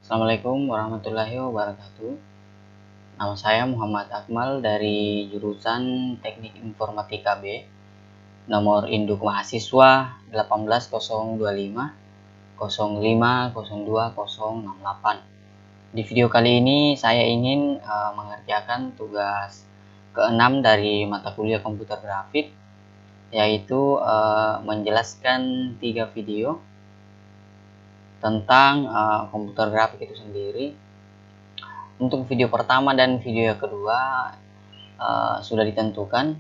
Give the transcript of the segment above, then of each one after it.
Assalamualaikum warahmatullahi wabarakatuh. Nama saya Muhammad Akmal dari jurusan Teknik Informatika B. Nomor induk mahasiswa 18025 0502 068. Di video kali ini saya ingin mengerjakan tugas ke-6 dari mata kuliah komputer grafik, yaitu menjelaskan 3 video tentang komputer grafik itu sendiri. Untuk video pertama dan video yang kedua sudah ditentukan.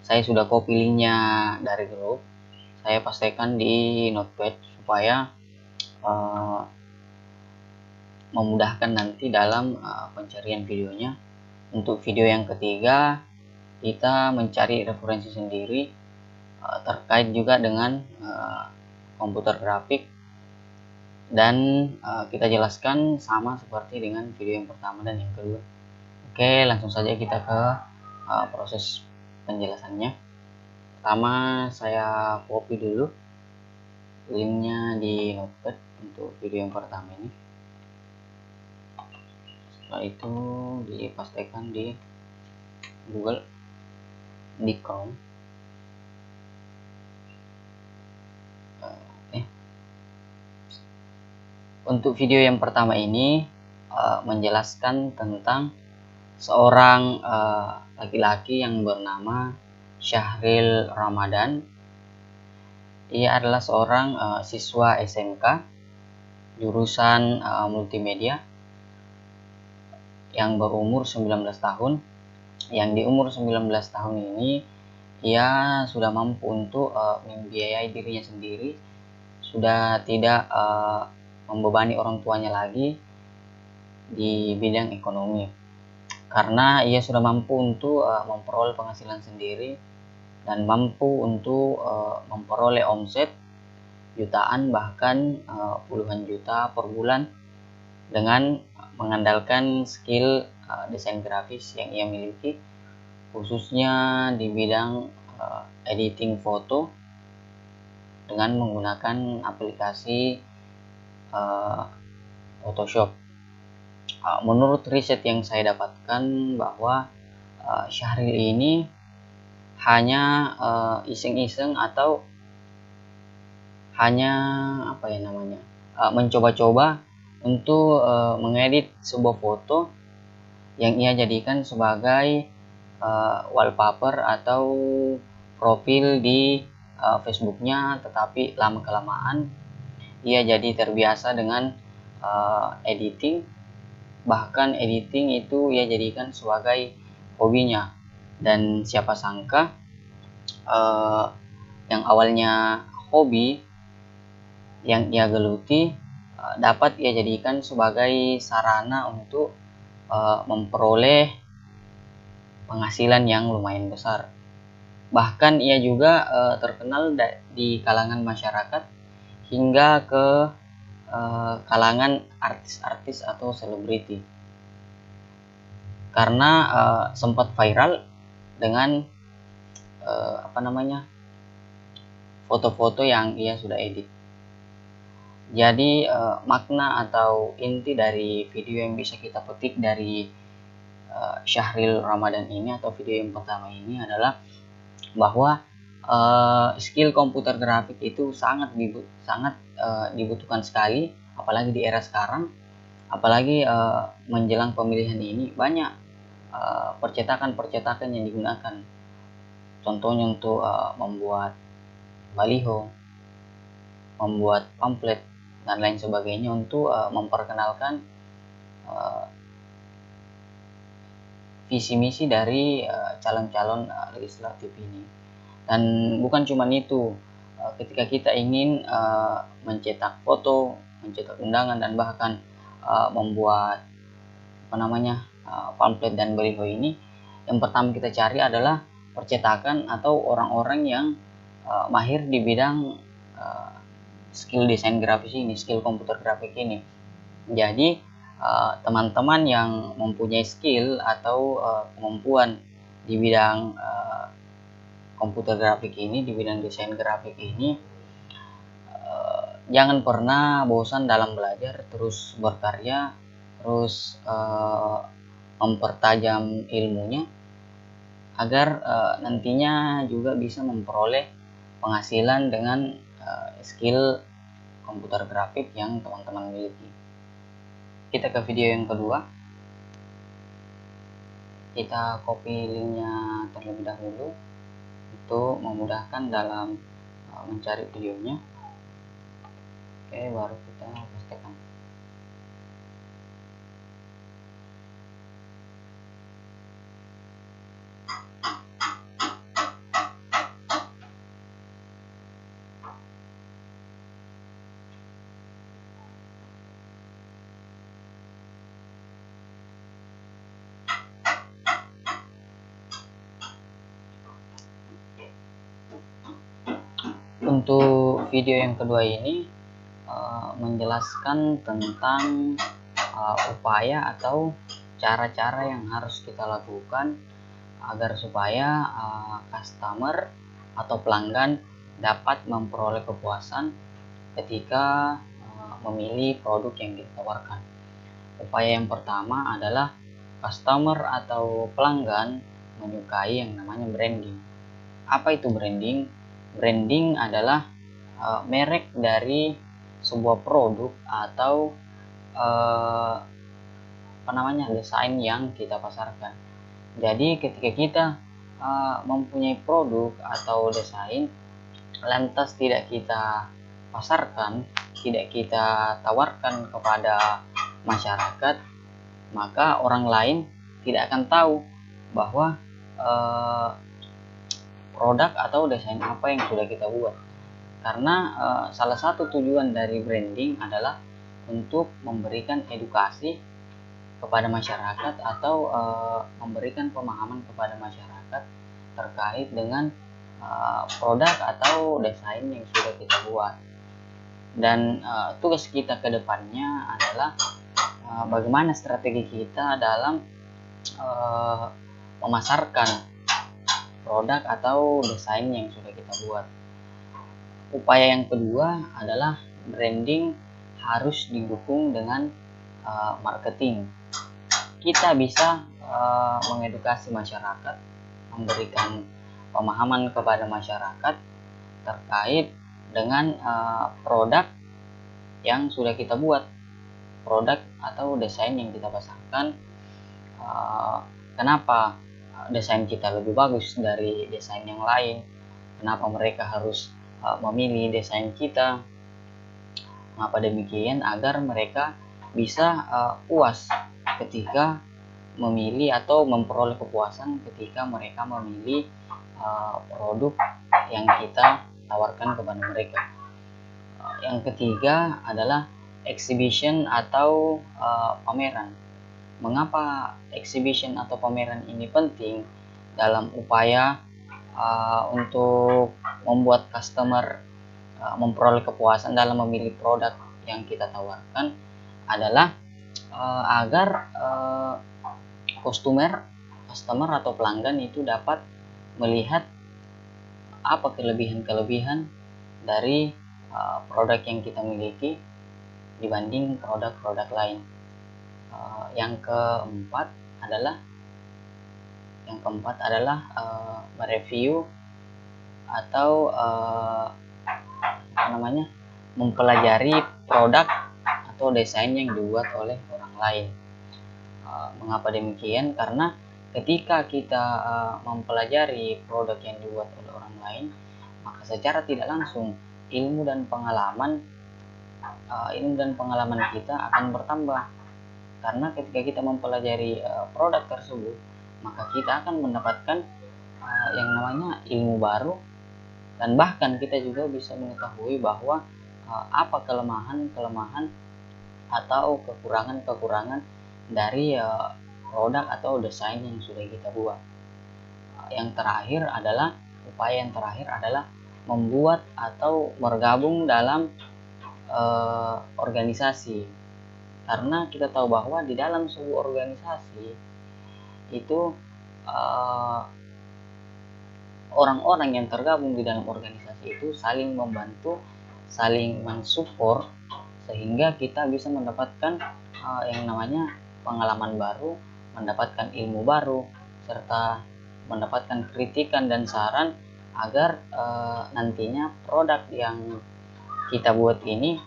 Saya sudah copy linknya dari grup. Saya pastikan di notepad supaya memudahkan nanti dalam pencarian videonya. Untuk video yang ketiga, kita mencari referensi sendiri terkait juga dengan komputer grafik, dan kita jelaskan sama seperti dengan video yang pertama dan yang kedua. Oke, langsung saja kita ke proses penjelasannya. Pertama, saya copy dulu linknya di notepad untuk video yang pertama ini. Setelah itu dipastikan di Google, di Chrome. Untuk video yang pertama ini menjelaskan tentang seorang laki-laki yang bernama Syahril Ramadan. Ia adalah seorang siswa SMK jurusan multimedia yang berumur 19 tahun. Yang di umur 19 tahun ini ia sudah mampu untuk membiayai dirinya sendiri, sudah tidak membebani orang tuanya lagi di bidang ekonomi, karena ia sudah mampu untuk memperoleh penghasilan sendiri dan mampu untuk memperoleh omset jutaan, bahkan puluhan juta per bulan dengan mengandalkan skill desain grafis yang ia miliki, khususnya di bidang editing foto dengan menggunakan aplikasi Photoshop. Menurut riset yang saya dapatkan bahwa Syahril ini hanya iseng-iseng atau hanya mencoba-coba untuk mengedit sebuah foto yang ia jadikan sebagai wallpaper atau profil di Facebooknya, tetapi lama-kelamaan ia jadi terbiasa dengan editing. Bahkan editing itu ia jadikan sebagai hobinya, dan siapa sangka yang awalnya hobi yang ia geluti dapat ia jadikan sebagai sarana untuk memperoleh penghasilan yang lumayan besar. Bahkan ia juga terkenal di kalangan masyarakat hingga ke kalangan artis-artis atau selebriti, karena sempat viral dengan foto-foto yang ia sudah edit. Jadi makna atau inti dari video yang bisa kita petik dari Syahril Ramadan ini atau video yang pertama ini adalah bahwa skill komputer grafik itu sangat dibutuhkan sekali, apalagi di era sekarang, apalagi menjelang pemilihan ini banyak percetakan yang digunakan, contohnya untuk membuat baliho, membuat pamflet dan lain sebagainya untuk memperkenalkan visi misi dari calon-calon legislatif ini. Dan bukan cuma itu, ketika kita ingin mencetak foto, mencetak undangan, dan bahkan membuat pamflet dan baliho ini, yang pertama kita cari adalah percetakan atau orang-orang yang mahir di bidang skill desain grafis ini, skill komputer grafik ini. Jadi teman-teman yang mempunyai skill atau kemampuan di bidang komputer grafik ini, di bidang desain grafik ini, jangan pernah bosan dalam belajar, terus berkarya, terus mempertajam ilmunya agar nantinya juga bisa memperoleh penghasilan dengan skill komputer grafik yang teman-teman miliki. Kita ke video yang kedua. Kita copy linknya terlebih dahulu untuk memudahkan dalam mencari videonya. Oke, baru kita pastikan. Untuk video yang kedua ini menjelaskan tentang upaya atau cara-cara yang harus kita lakukan agar supaya customer atau pelanggan dapat memperoleh kepuasan ketika memilih produk yang ditawarkan. Upaya yang pertama adalah customer atau pelanggan menyukai yang namanya branding. Apa itu branding? Branding adalah merek dari sebuah produk atau desain yang kita pasarkan. Jadi ketika kita mempunyai produk atau desain lantas tidak kita pasarkan, tidak kita tawarkan kepada masyarakat, maka orang lain tidak akan tahu bahwa produk atau desain apa yang sudah kita buat. Karena salah satu tujuan dari branding adalah untuk memberikan edukasi kepada masyarakat atau memberikan pemahaman kepada masyarakat terkait dengan produk atau desain yang sudah kita buat. Dan tugas kita ke depannya adalah bagaimana strategi kita dalam memasarkan produk atau desain yang sudah kita buat. Upaya yang kedua adalah branding harus didukung dengan marketing. Kita bisa mengedukasi masyarakat, memberikan pemahaman kepada masyarakat terkait dengan produk yang sudah kita buat, produk atau desain yang kita pasarkan. Kenapa desain kita lebih bagus dari desain yang lain, kenapa mereka harus memilih desain kita, mengapa demikian, agar mereka bisa puas ketika memilih atau memperoleh kepuasan ketika mereka memilih produk yang kita tawarkan kepada mereka. Yang ketiga adalah exhibition atau pameran. Mengapa exhibition atau pameran ini penting dalam upaya untuk membuat customer memperoleh kepuasan dalam memilih produk yang kita tawarkan adalah agar customer atau pelanggan itu dapat melihat apa kelebihan-kelebihan dari produk yang kita miliki dibanding produk-produk lain. Yang keempat adalah mereview atau mempelajari produk atau desain yang dibuat oleh orang lain. Mengapa demikian? Karena ketika kita mempelajari produk yang dibuat oleh orang lain, maka secara tidak langsung ilmu dan pengalaman kita akan bertambah. Karena ketika kita mempelajari produk tersebut, maka kita akan mendapatkan yang namanya ilmu baru, dan bahkan kita juga bisa mengetahui bahwa apa kelemahan atau kekurangan dari produk atau desain yang sudah kita buat. Upaya yang terakhir adalah membuat atau bergabung dalam organisasi. Karena kita tahu bahwa di dalam sebuah organisasi itu orang-orang yang tergabung di dalam organisasi itu saling membantu, saling mensupport sehingga kita bisa mendapatkan yang namanya pengalaman baru, mendapatkan ilmu baru, serta mendapatkan kritikan dan saran agar nantinya produk yang kita buat ini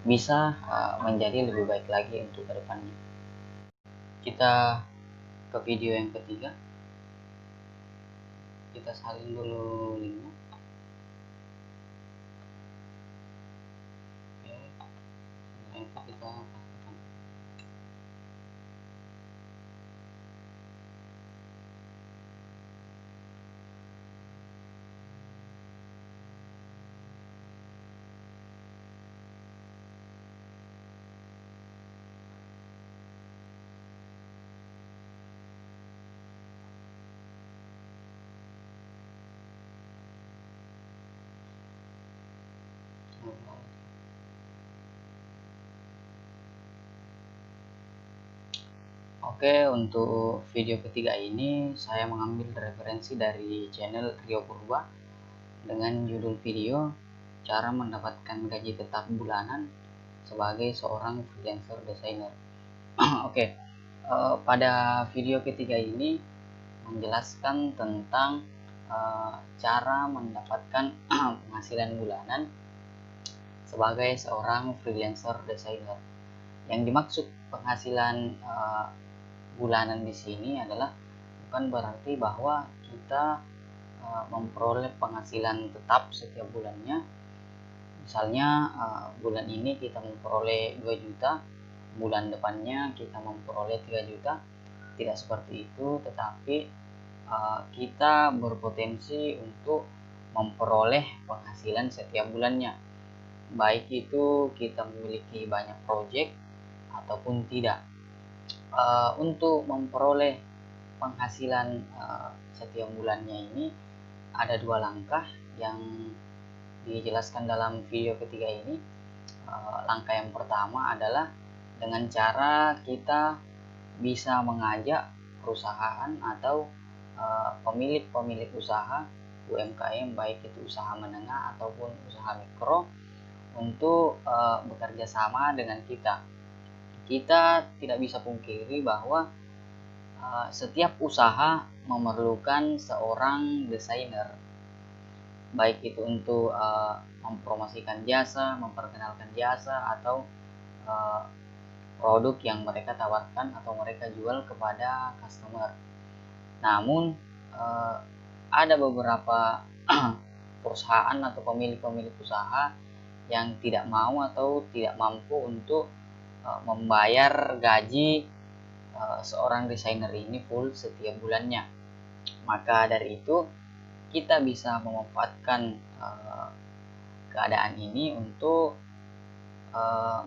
bisa menjadi lebih baik lagi untuk kedepannya. Kita ke video yang ketiga, kita salin dulu linknya. Oke, setelah itu kita pastikan. Oke, untuk video ketiga ini saya mengambil referensi dari channel Rio Purba dengan judul video cara mendapatkan gaji tetap bulanan sebagai seorang freelancer desainer. Oke, pada video ketiga ini menjelaskan tentang cara mendapatkan penghasilan bulanan sebagai seorang freelancer desainer. Yang dimaksud penghasilan bulanan di sini adalah bukan berarti bahwa kita memperoleh penghasilan tetap setiap bulannya. Misalnya bulan ini kita memperoleh 2 juta, bulan depannya kita memperoleh 3 juta. Tidak seperti itu, tetapi kita berpotensi untuk memperoleh penghasilan setiap bulannya, baik itu kita memiliki banyak proyek ataupun tidak. Untuk memperoleh penghasilan setiap bulannya ini ada 2 langkah yang dijelaskan dalam video ketiga ini. Langkah yang pertama adalah dengan cara kita bisa mengajak perusahaan atau pemilik usaha UMKM, baik itu usaha menengah ataupun usaha mikro, untuk bekerja sama dengan kita. Kita tidak bisa pungkiri bahwa setiap usaha memerlukan seorang desainer, baik itu untuk mempromosikan jasa, memperkenalkan jasa, atau produk yang mereka tawarkan atau mereka jual kepada customer. Namun ada beberapa perusahaan atau pemilik usaha yang tidak mau atau tidak mampu untuk membayar gaji seorang desainer ini full setiap bulannya. Maka dari itu kita bisa memanfaatkan keadaan ini untuk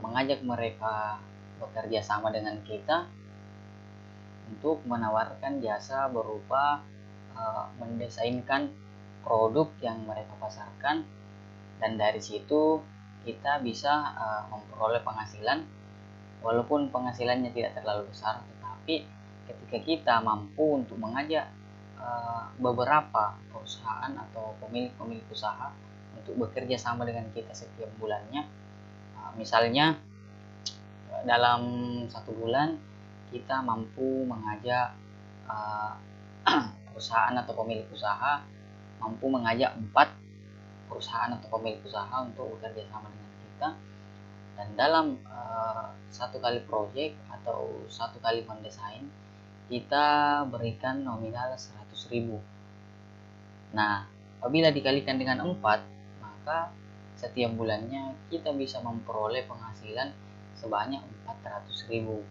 mengajak mereka bekerja sama dengan kita untuk menawarkan jasa berupa mendesainkan produk yang mereka pasarkan, dan dari situ kita bisa memperoleh penghasilan. Walaupun penghasilannya tidak terlalu besar, tetapi ketika kita mampu untuk mengajak beberapa perusahaan atau pemilik usaha untuk bekerja sama dengan kita setiap bulannya, misalnya dalam 1 bulan kita mampu mengajak perusahaan atau pemilik usaha mampu mengajak 4 perusahaan atau pemilik usaha untuk bekerja sama dengan kita, dan dalam 1 kali proyek atau 1 kali mendesain kita berikan nominal 100.000. Nah, apabila dikalikan dengan 4, maka setiap bulannya kita bisa memperoleh penghasilan sebanyak 400.000,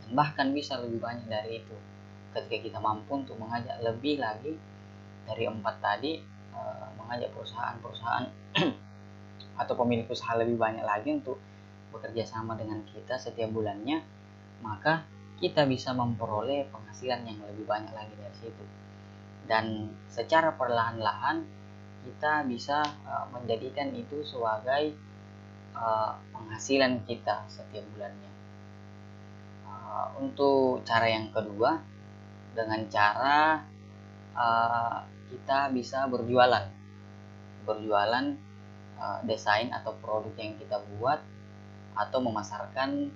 dan bahkan bisa lebih banyak dari itu ketika kita mampu untuk mengajak lebih lagi dari 4 tadi, mengajak perusahaan atau pemilik usaha lebih banyak lagi untuk bekerja sama dengan kita setiap bulannya, maka kita bisa memperoleh penghasilan yang lebih banyak lagi dari situ. Dan secara perlahan-lahan kita bisa menjadikan itu sebagai penghasilan kita setiap bulannya. Untuk cara yang kedua, dengan cara kita bisa berjualan desain atau produk yang kita buat, atau memasarkan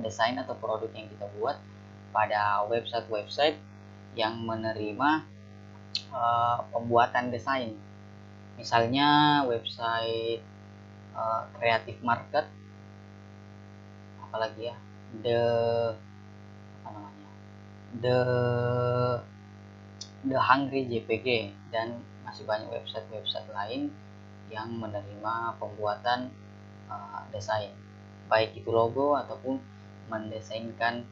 desain atau produk yang kita buat pada website-website yang menerima pembuatan desain. Misalnya website Creative Market, apalagi ya, The Hungry JPG, dan masih banyak website-website lain yang menerima pembuatan desain, baik itu logo ataupun mendesainkan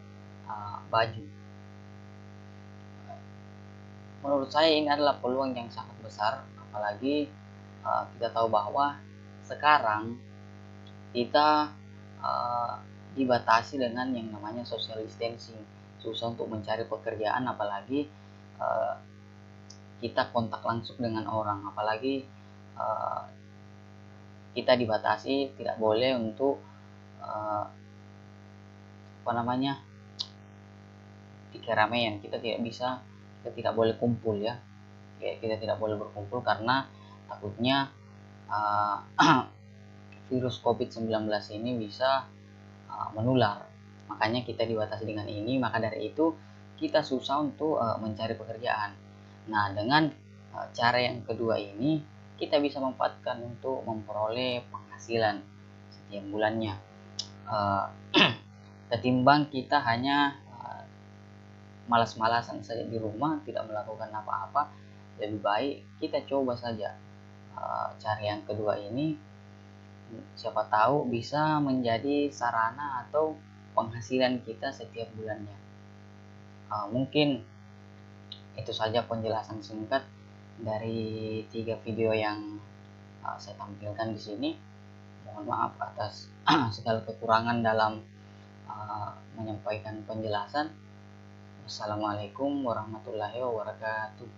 baju. Menurut saya ini adalah peluang yang sangat besar, apalagi kita tahu bahwa sekarang kita dibatasi dengan yang namanya social distancing, susah untuk mencari pekerjaan, apalagi kita kontak langsung dengan orang, apalagi kita dibatasi tidak boleh untuk di keramaian, kita tidak boleh kumpul ya, kita tidak boleh berkumpul karena takutnya virus COVID-19 ini bisa menular. Makanya kita dibatasi dengan ini, maka dari itu kita susah untuk mencari pekerjaan. Nah, dengan cara yang kedua ini kita bisa manfaatkan untuk memperoleh penghasilan setiap bulannya, ketimbang kita hanya malas-malasan saja di rumah tidak melakukan apa-apa. Lebih baik kita coba saja cara yang kedua ini, siapa tahu bisa menjadi sarana atau penghasilan kita setiap bulannya. Mungkin itu saja penjelasan singkat dari 3 video yang saya tampilkan di sini. Mohon maaf atas segala kekurangan dalam menyampaikan penjelasan. Wassalamualaikum warahmatullahi wabarakatuh.